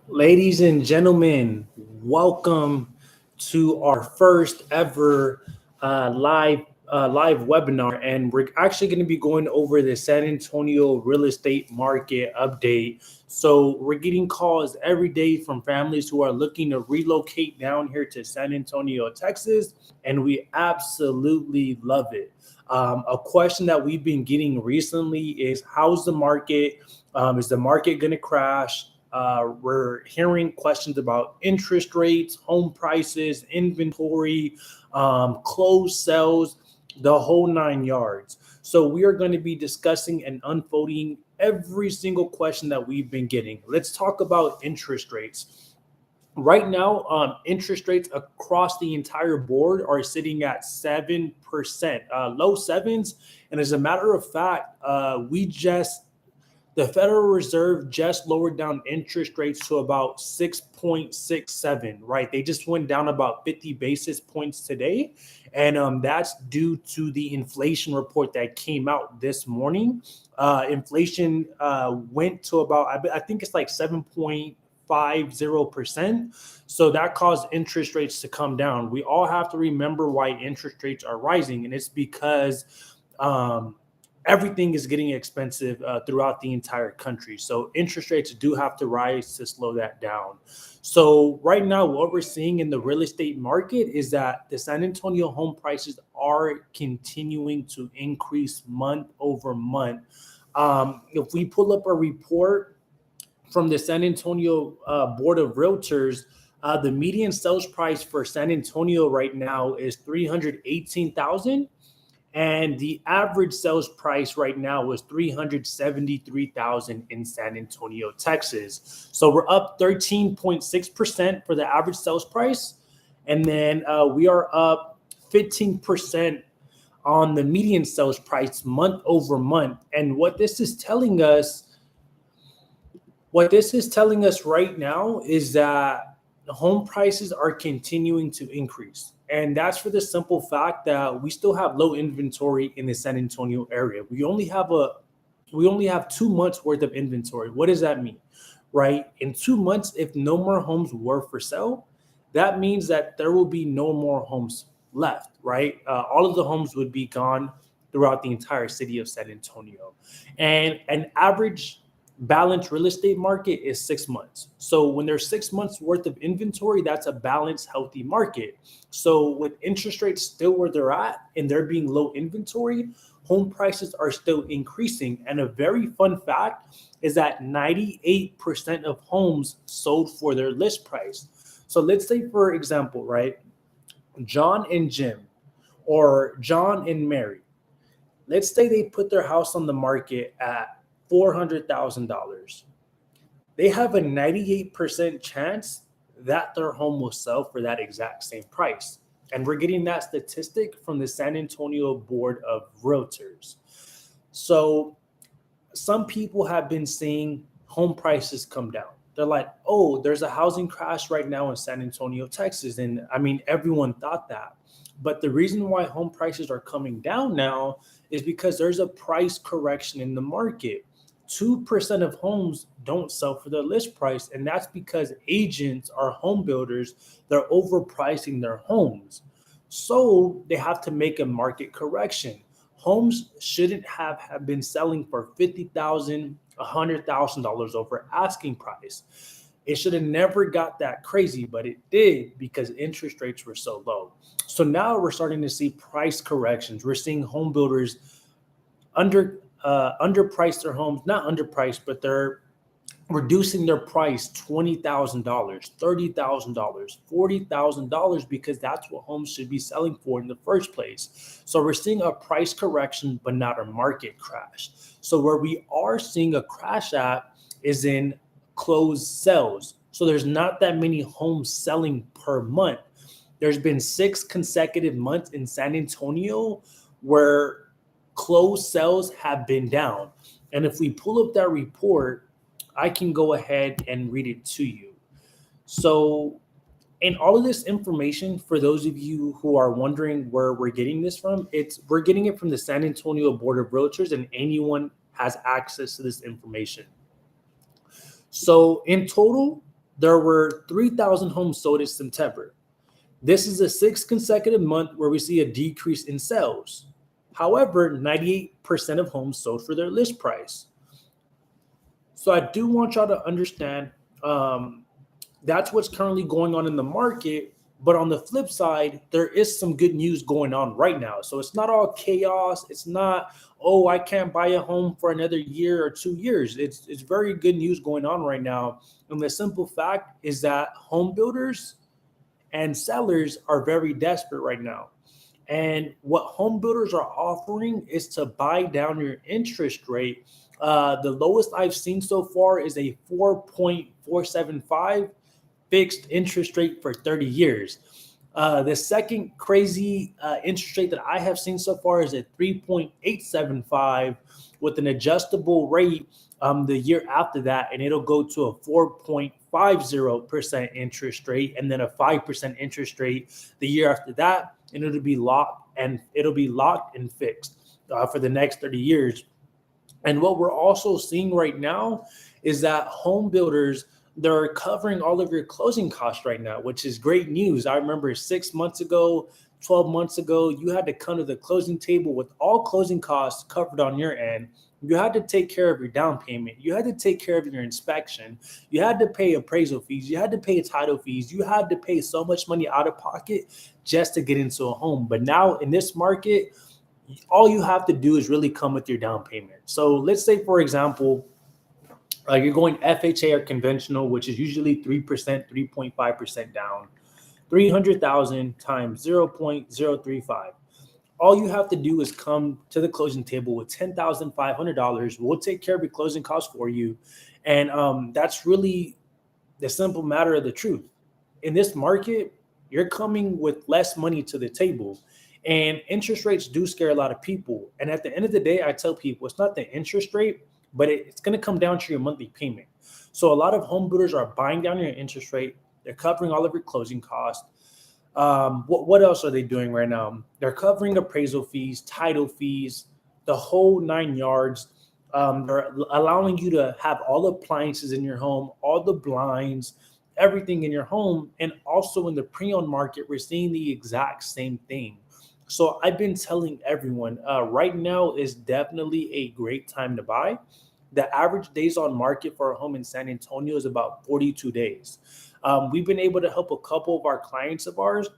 Ladies and gentlemen, welcome to our first ever live webinar, and we're actually going to be going over the San Antonio real estate market update. So we're getting calls every day from families who are looking to relocate down here to San Antonio, Texas, and we absolutely love it. A question that we've been getting recently is, how's the market? Is the market going to crash? We're hearing questions about interest rates, home prices, inventory, closed sales, the whole nine yards. So we are going to be discussing and unfolding every single question that we've been getting. Let's talk about interest rates. Right now, interest rates across the entire board are sitting at 7%, low sevens. And as a matter of fact, the Federal Reserve just lowered down interest rates to about 6.67, right? They just went down about 50 basis points today. And that's due to the inflation report that came out this morning. Inflation went to about, I think it's like 7.50%. So that caused interest rates to come down. We all have to remember why interest rates are rising, and it's because um, everything is getting expensive throughout the entire country. So interest rates do have to rise to slow that down. So right now, what we're seeing in the real estate market is that the San Antonio home prices are continuing to increase month over month. If we pull up a report from the San Antonio Board of Realtors, the median sales price for San Antonio right now is 318,000, and the average sales price right now was 373,000 in San Antonio, Texas. So we're up 13.6% for the average sales price, and then we are up 15% on the median sales price month over month. And what this is telling us right now is that the home prices are continuing to increase. And that's for the simple fact that we still have low inventory in the San Antonio area. We only have 2 months worth of inventory. What does that mean? Right? In 2 months, if no more homes were for sale, that means that there will be no more homes left, right? All of the homes would be gone throughout the entire city of San Antonio. And an average balanced real estate market is 6 months. So when there's 6 months worth of inventory, that's a balanced, healthy market. So with interest rates still where they're at and there being low inventory, home prices are still increasing. And a very fun fact is that 98% of homes sold for their list price. So let's say, for example, right, John and Jim or John and Mary, let's say they put their house on the market at $400,000. They have a 98% chance that their home will sell for that exact same price. And we're getting that statistic from the San Antonio Board of Realtors. So some people have been seeing home prices come down. They're like, oh, there's a housing crash right now in San Antonio, Texas. And I mean, everyone thought that. But the reason why home prices are coming down now is because there's a price correction in the market. 2% of homes don't sell for their list price, and that's because agents are home builders. They're overpricing their homes. So they have to make a market correction. Homes shouldn't have been selling for 50,000, $100,000 over asking price. It should have never got that crazy, but it did because interest rates were so low. So now we're starting to see price corrections. We're seeing home builders underprice their homes, not underpriced, but they're reducing their price $20,000, $30,000, $40,000 because that's what homes should be selling for in the first place. So we're seeing a price correction, but not a market crash. So where we are seeing a crash at is in closed sales. So there's not that many homes selling per month. There's been 6 consecutive months in San Antonio where closed sales have been down. And if we pull up that report, I can go ahead and read it to you. So, and all of this information, for those of you who are wondering where we're getting this from, we're getting it from the San Antonio Board of Realtors, and anyone has access to this information. So, in total, there were 3,000 homes sold in September. This is the sixth consecutive month where we see a decrease in sales. However, 98% of homes sold for their list price. So I do want y'all to understand um, that's what's currently going on in the market. But on the flip side, there is some good news going on right now. So it's not all chaos. It's not, oh, I can't buy a home for another year or 2 years. It's very good news going on right now. And the simple fact is that home builders and sellers are very desperate right now. And what home builders are offering is to buy down your interest rate. The lowest I've seen so far is a 4.475 fixed interest rate for 30 years. The second crazy interest rate that I have seen so far is a 3.875 with an adjustable rate the year after that, and it'll go to a 4.50% interest rate and then a 5% interest rate the year after that, and it'll be locked and fixed for the next 30 years. And what we're also seeing right now is that home builders, they're covering all of your closing costs right now, which is great news. I remember 6 months ago, 12 months ago, you had to come to the closing table with all closing costs covered on your end. You had to take care of your down payment. You had to take care of your inspection. You had to pay appraisal fees. You had to pay title fees. You had to pay so much money out of pocket just to get into a home. But now in this market, all you have to do is really come with your down payment. So let's say, for example, you're going FHA or conventional, which is usually 3%, 3.5% down, 300,000 times 0.035. All you have to do is come to the closing table with $10,500. We'll take care of your closing costs for you. And that's really the simple matter of the truth. In this market, you're coming with less money to the table. And interest rates do scare a lot of people. And at the end of the day, I tell people it's not the interest rate, but it's going to come down to your monthly payment. So a lot of home builders are buying down your interest rate. They're covering all of your closing costs. What else are they doing right now? They're covering appraisal fees, title fees, the whole 9 yards. They're allowing you to have all appliances in your home, all the blinds, everything in your home. And also in the pre-owned market, we're seeing the exact same thing. So I've been telling everyone right now is definitely a great time to buy. The average days on market for a home in San Antonio is about 42 days. We've been able to help a couple of our clients of ours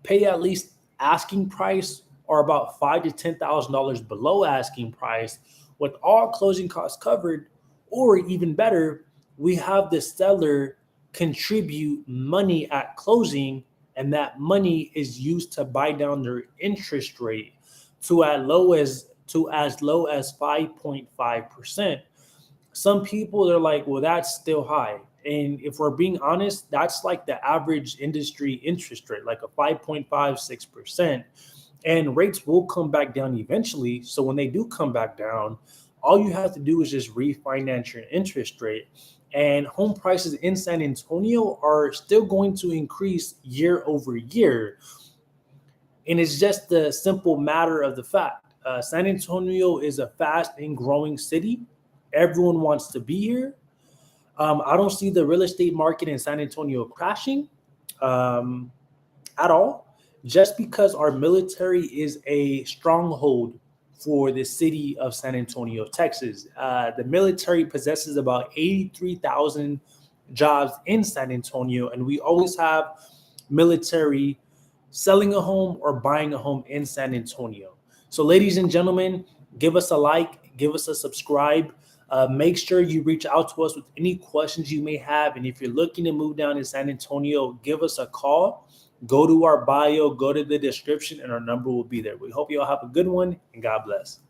pay at least asking price or about $5,000 to $10,000 below asking price with all closing costs covered, or even better, we have the seller contribute money at closing, and that money is used to buy down their interest rate to as low as 5.5%. Some people they're like, well, that's still high. And if we're being honest, that's like the average industry interest rate, like a 5.56%. And rates will come back down eventually. So when they do come back down, all you have to do is just refinance your interest rate. And home prices in San Antonio are still going to increase year over year. And it's just the simple matter of the fact. San Antonio is a fast and growing city. Everyone wants to be here. I don't see the real estate market in San Antonio crashing um, at all, just because our military is a stronghold for the city of San Antonio, Texas. The military possesses about 83,000 jobs in San Antonio, and we always have military selling a home or buying a home in San Antonio. So, ladies and gentlemen, give us a like, give us a subscribe. Make sure you reach out to us with any questions you may have. And if you're looking to move down to San Antonio, give us a call. Go to our bio, go to the description, and our number will be there. We hope you all have a good one, and God bless.